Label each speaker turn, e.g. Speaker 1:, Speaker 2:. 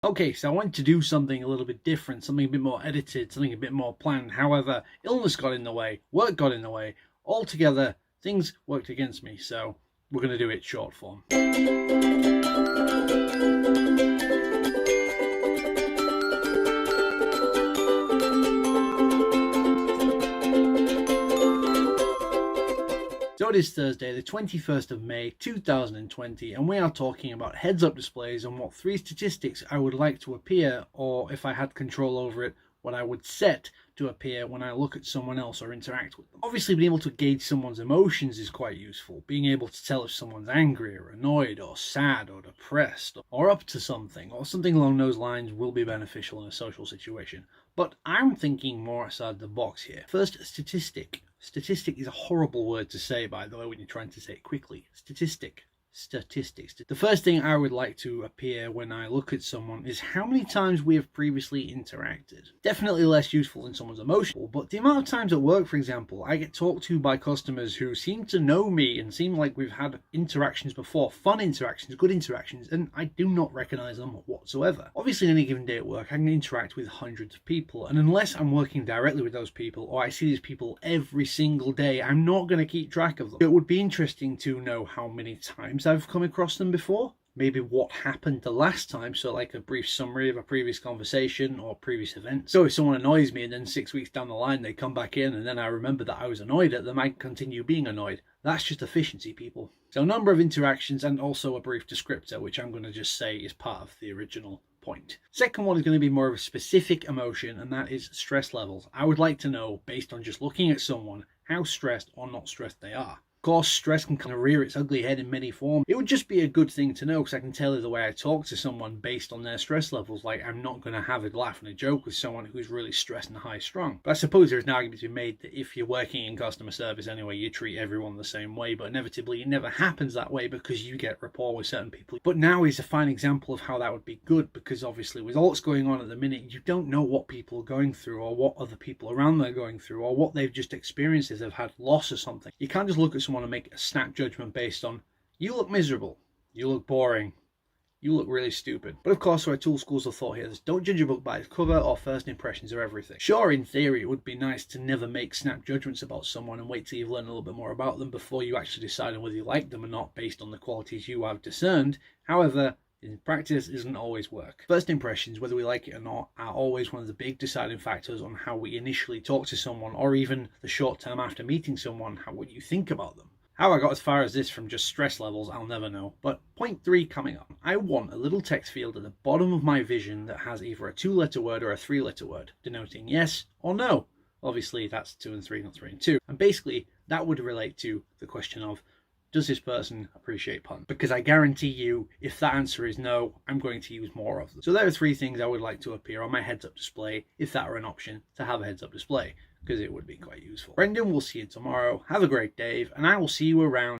Speaker 1: Okay, so I wanted to do something a little bit different, something a bit more edited, something a bit more planned. However, illness got in the way, work got in the way. Altogether, things worked against me, so we're going to do it short form. So it is Thursday, the 21st of May, 2020, and we are talking about heads-up displays and what 3 statistics I would like to appear, or if I had control over it, what I would set to appear when I look at someone else or interact with them. Obviously, being able to gauge someone's emotions is quite useful. Being able to tell if someone's angry or annoyed or sad or depressed or up to something or something along those lines will be beneficial in a social situation. But I'm thinking more outside the box here. First, statistic. Statistic is a horrible word to say, by the way, when you're trying to say it quickly. Statistic. Statistics. The first thing I would like to appear when I look at someone is how many times we have previously interacted. Definitely less useful than someone's emotional, but the amount of times at work, for example, I get talked to by customers who seem to know me and seem like we've had interactions before, fun interactions, good interactions, and I do not recognize them whatsoever. Obviously, on any given day at work, I can interact with hundreds of people, and unless I'm working directly with those people or I see these people every single day, I'm not going to keep track of them. It would be interesting to know how many times I've come across them before, maybe what happened the last time, so like a brief summary of a previous conversation or previous event. So if someone annoys me and then 6 weeks down the line they come back in and then I remember that I was annoyed at them, I continue being annoyed. That's just efficiency, people. So number of interactions and also a brief descriptor, which I'm going to just say is part of the original point. Second one is going to be more of a specific emotion, and that is stress levels. I would like to know, based on just looking at someone, how stressed or not stressed they are. Of course, stress can kind of rear its ugly head in many forms. It would just be a good thing to know because I can tell the way I talk to someone based on their stress levels. Like, I'm not going to have a laugh and a joke with someone who's really stressed and high strung. But I suppose there's an argument to be made that if you're working in customer service anyway, you treat everyone the same way. But inevitably, it never happens that way because you get rapport with certain people. But now is a fine example of how that would be good, because obviously with all that's going on at the minute, you don't know what people are going through or what other people around them are going through or what they've just experienced if they've had loss or something. You can't just look at someone and make a snap judgment based on, you look miserable, you look boring, you look really stupid. But of course, there are two schools of thought here. There's don't judge a book by its cover, or first impressions are everything. Sure, in theory, it would be nice to never make snap judgments about someone and wait till you've learned a little bit more about them before you actually decide on whether you like them or not based on the qualities you have discerned. However, in practice, it doesn't always work. First impressions, whether we like it or not, are always one of the big deciding factors on how we initially talk to someone, or even the short term after meeting someone, what you think about them. How I got as far as this from just stress levels, I'll never know. But point 3 coming up. I want a little text field at the bottom of my vision that has either a 2-letter word or a 3-letter word, denoting yes or no. Obviously, that's 2 and 3, not 3 and 2. And basically, that would relate to the question of, does this person appreciate puns? Because I guarantee you, if that answer is no, I'm going to use more of them. So there are 3 things I would like to appear on my heads-up display, if that were an option, to have a heads-up display, because it would be quite useful. Brendan, we'll see you tomorrow. Have a great day, and I will see you around.